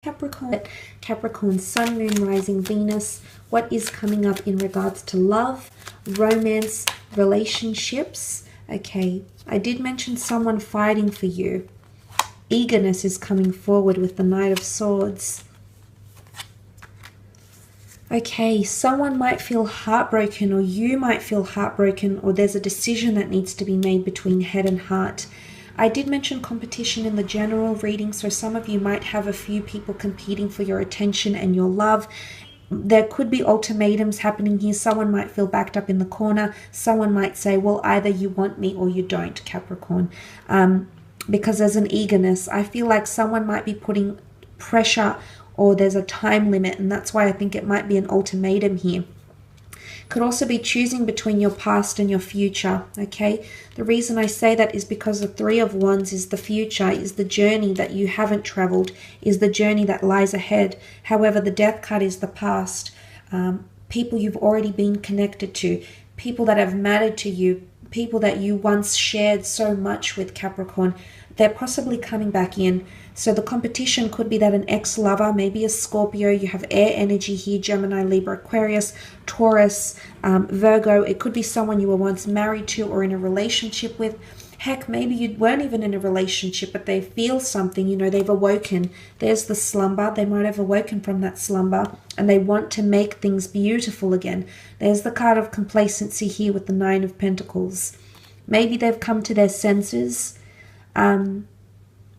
Capricorn, Capricorn, Sun, Moon, Rising, Venus. What is coming up in regards to love, romance, relationships? Okay, I did mention someone fighting for you. Eagerness is coming forward with the Knight of Swords. Okay, someone might feel heartbroken, or you might feel heartbroken, or there's a decision that needs to be made between head and heart. I did mention competition in the general reading, so some of you might have a few people competing for your attention and your love. There could be ultimatums happening here. Someone might feel backed up in the corner. Someone might say, well, either you want me or you don't, Capricorn. Because there's an eagerness. I feel like someone might be putting pressure, or there's a time limit, and that's why I think it might be an ultimatum here. Could also be choosing between your past and your future, okay? The reason I say that is because the Three of Wands is the future, is the journey that you haven't traveled, is the journey that lies ahead. However, the Death card is the past. People you've already been connected to, people that have mattered to you, people that you once shared so much with, Capricorn. They're possibly coming back in. So the competition could be that an ex-lover, maybe a Scorpio, you have air energy here, Gemini, Libra, Aquarius, Taurus, Virgo. It could be someone you were once married to or in a relationship with. Heck, maybe you weren't even in a relationship, but they feel something, you know, they've awoken. There's the slumber. They might have awoken from that slumber and they want to make things beautiful again. There's the card of complacency here with the Nine of Pentacles. Maybe they've come to their senses.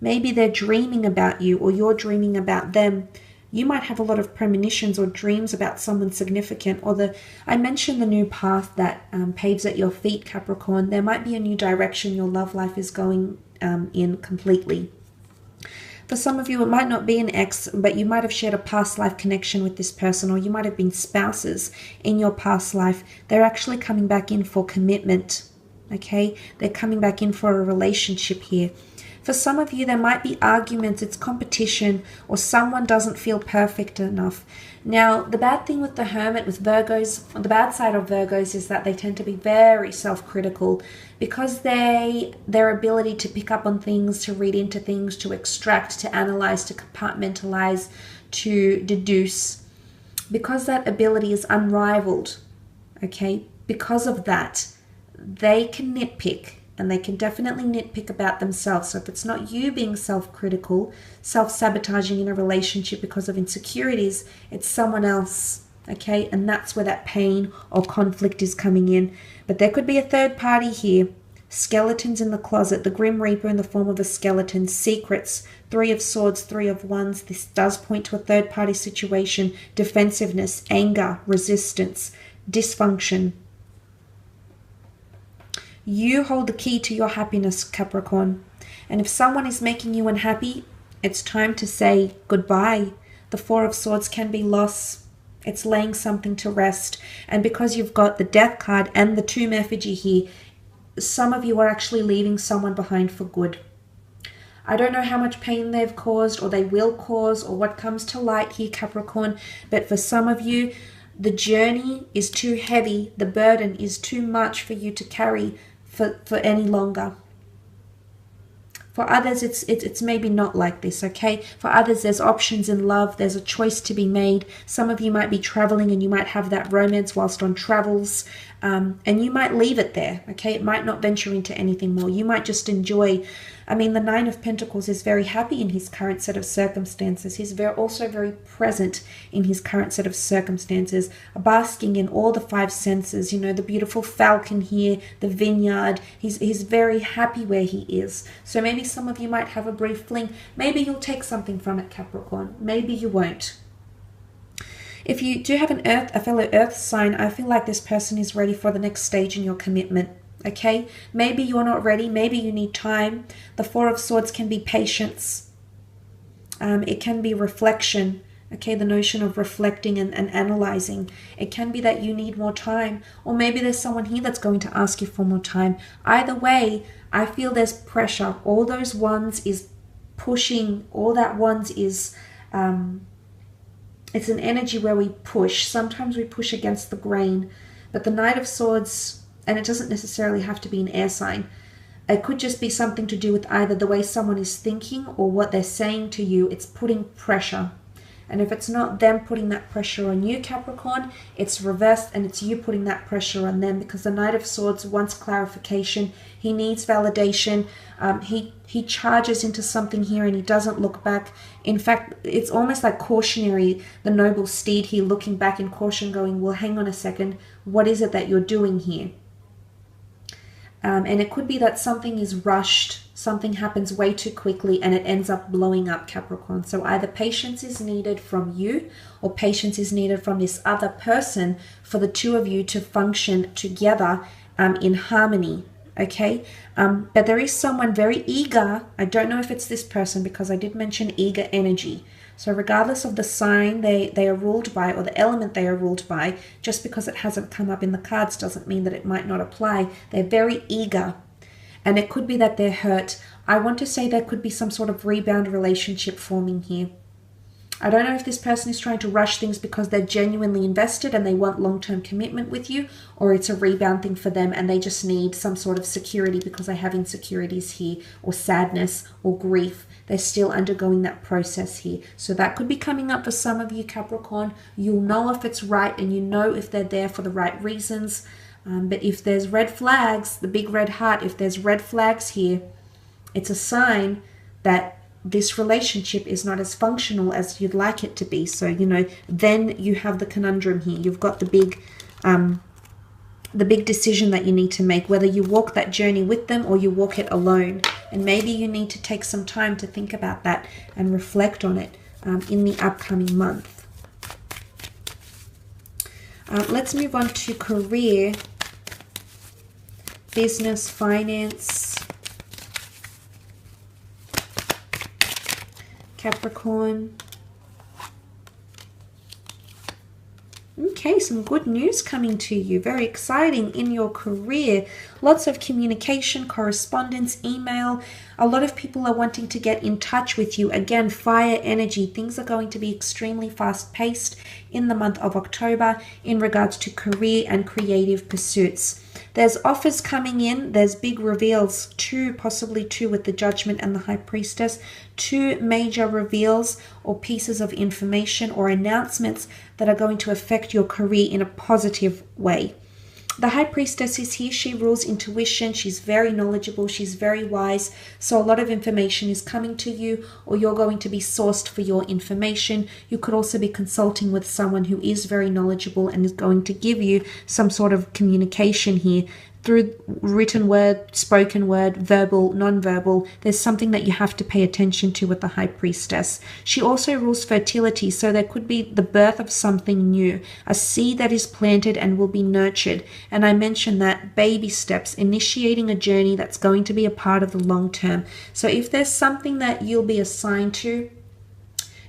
Maybe they're dreaming about you, or you're dreaming about them. You might have a lot of premonitions or dreams about someone significant, or I mentioned the new path that paves at your feet, Capricorn. There might be a new direction your love life is going in completely. For some of you, it might not be an ex, but you might have shared a past life connection with this person, or you might have been spouses in your past life. They're actually coming back in for commitment, okay? They're coming back in for a relationship here. For some of you, there might be arguments, it's competition, or someone doesn't feel perfect enough. Now, the bad thing with the Hermit, with Virgos, the bad side of Virgos is that they tend to be very self-critical because their ability to pick up on things, to read into things, to extract, to analyze, to compartmentalize, to deduce, because that ability is unrivaled, okay? Because of that, they can nitpick. And they can definitely nitpick about themselves. So if it's not you being self-critical, self-sabotaging in a relationship because of insecurities, it's someone else, okay? And that's where that pain or conflict is coming in. But there could be a third party here. Skeletons in the closet, the Grim Reaper in the form of a skeleton, secrets, Three of Swords, Three of Wands. This does point to a third party situation, defensiveness, anger, resistance, dysfunction. You hold the key to your happiness, Capricorn. And if someone is making you unhappy, it's time to say goodbye. The Four of Swords can be loss. It's laying something to rest. And because you've got the Death card and the Tomb effigy here, some of you are actually leaving someone behind for good. I don't know how much pain they've caused, or they will cause, or what comes to light here, Capricorn. But for some of you, the journey is too heavy. The burden is too much for you to carry for any longer. For others, it's maybe not like this, okay? For others, there's options in love. There's a choice to be made. Some of you might be traveling and you might have that romance whilst on travels. And you might leave it there, okay? It might not venture into anything more. You might just enjoy. I mean, the Nine of Pentacles is very happy in his current set of circumstances. He's also very present in his current set of circumstances, basking in all the five senses. You know, the beautiful falcon here, the vineyard. He's very happy where he is. So maybe some of you might have a brief fling. Maybe you'll take something from it, Capricorn. Maybe you won't. If you do have a fellow earth sign, I feel like this person is ready for the next stage in your commitment. Okay, maybe you're not ready. Maybe you need time. The Four of Swords can be patience. It can be reflection. Okay, the notion of reflecting and analyzing. It can be that you need more time. Or maybe there's someone here that's going to ask you for more time. Either way, I feel there's pressure. All those ones is pushing. All that ones is... it's an energy where we push. Sometimes we push against the grain. But the Knight of Swords... and it doesn't necessarily have to be an air sign. It could just be something to do with either the way someone is thinking or what they're saying to you. It's putting pressure. And if it's not them putting that pressure on you, Capricorn, it's reversed and it's you putting that pressure on them, because the Knight of Swords wants clarification. He needs validation. He charges into something here and he doesn't look back. In fact, it's almost like cautionary, the noble steed here looking back in caution, going, well, hang on a second, what is it that you're doing here? And it could be that something is rushed, something happens way too quickly and it ends up blowing up, Capricorn. So either patience is needed from you or patience is needed from this other person for the two of you to function together in harmony, okay? But there is someone very eager. I don't know if it's this person because I did mention eager energy. So regardless of the sign they are ruled by or the element they are ruled by, just because it hasn't come up in the cards doesn't mean that it might not apply. They're very eager. And it could be that they're hurt. I want to say there could be some sort of rebound relationship forming here. I don't know if this person is trying to rush things because they're genuinely invested and they want long-term commitment with you, or it's a rebound thing for them and they just need some sort of security because they have insecurities here, or sadness or grief. They're still undergoing that process here. So that could be coming up for some of you, Capricorn. You'll know if it's right and you know if they're there for the right reasons. But if there's red flags, the big red heart, if there's red flags here, it's a sign that this relationship is not as functional as you'd like it to be. So, you know, then you have the conundrum here. You've got the big decision that you need to make, whether you walk that journey with them or you walk it alone. And maybe you need to take some time to think about that and reflect on it in the upcoming month. Let's move on to career, business, finance. Capricorn. Okay, some good news coming to you. Very exciting in your career. Lots of communication, correspondence, email. A lot of people are wanting to get in touch with you. Again, fire energy. Things are going to be extremely fast-paced in the month of October in regards to career and creative pursuits. There's offers coming in. There's big reveals, possibly two with the Judgment and the High Priestess. Two major reveals or pieces of information or announcements that are going to affect your career in a positive way. The High Priestess is here. She rules intuition. She's very knowledgeable. She's very wise. So a lot of information is coming to you, or you're going to be sourced for your information. You could also be consulting with someone who is very knowledgeable and is going to give you some sort of communication here through written word, spoken word, verbal, non-verbal. There's something that you have to pay attention to with the High Priestess. She also rules fertility, so there could be the birth of something new, a seed that is planted and will be nurtured. And I mentioned that baby steps, initiating a journey that's going to be a part of the long term. So if there's something that you'll be assigned to,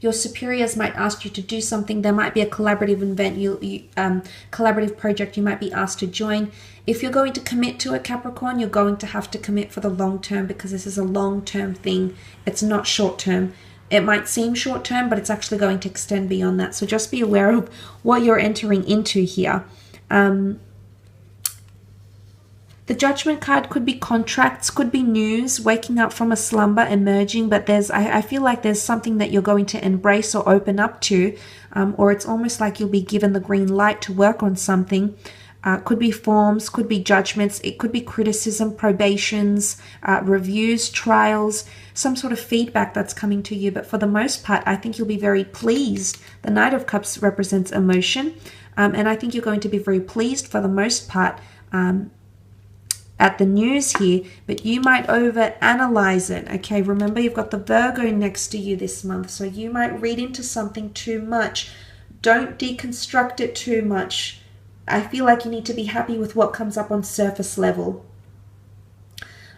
your superiors might ask you to do something. There might be a collaborative event, collaborative project you might be asked to join. If you're going to commit to a Capricorn, you're going to have to commit for the long term, because this is a long-term thing. It's not short-term. It might seem short-term, but it's actually going to extend beyond that. So just be aware of what you're entering into here. The Judgment card could be contracts, could be news, waking up from a slumber, emerging, but I feel like there's something that you're going to embrace or open up to, or it's almost like you'll be given the green light to work on something. Could be forms, could be judgments, it could be criticism, probations, reviews, trials, some sort of feedback that's coming to you. But for the most part, I think you'll be very pleased. The Knight of Cups represents emotion, and I think you're going to be very pleased for the most part at the news here, but you might over-analyze it, okay? Remember, you've got the Virgo next to you this month, so you might read into something too much. Don't deconstruct it too much. I feel like you need to be happy with what comes up on surface level.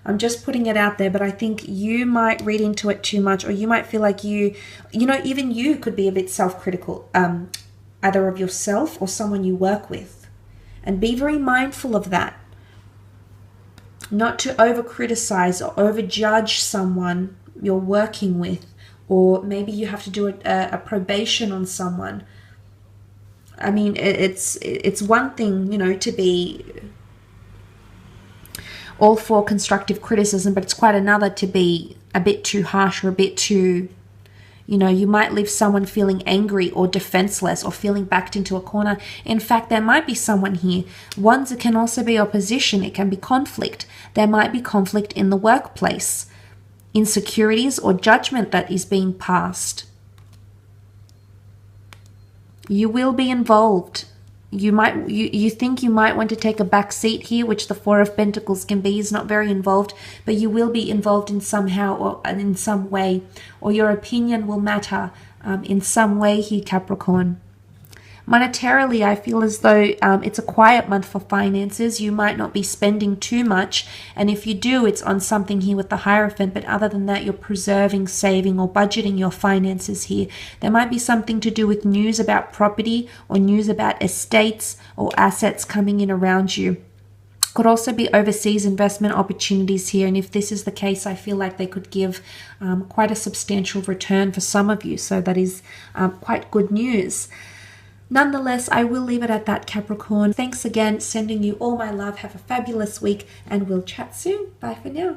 I'm just putting it out there, but I think you might read into it too much, or you might feel like even you could be a bit self-critical, either of yourself or someone you work with. And be very mindful of that. Not to over-criticize or over-judge someone you're working with, or maybe you have to do a probation on someone. I mean, it's one thing, to be, all for constructive criticism, but it's quite another to be a bit too harsh or a bit too, you know, you might leave someone feeling angry or defenseless or feeling backed into a corner. In fact, there might be someone here. Wands can also be opposition. It can be conflict. There might be conflict in the workplace, insecurities or judgment that is being passed. You will be involved. You think you might want to take a back seat here, which the Four of Pentacles can be. Is not very involved, but you will be involved in somehow or in some way, or your opinion will matter in some way here, Capricorn. Monetarily, I feel as though it's a quiet month for finances. You might not be spending too much, and if you do, it's on something here with the Hierophant, but other than that, you're preserving, saving, or budgeting your finances here. There might be something to do with news about property or news about estates or assets coming in around you. Could also be overseas investment opportunities here, and if this is the case, I feel like they could give quite a substantial return for some of you, so that is quite good news. Nonetheless, I will leave it at that, Capricorn. Thanks again, sending you all my love. Have a fabulous week, and we'll chat soon. Bye for now.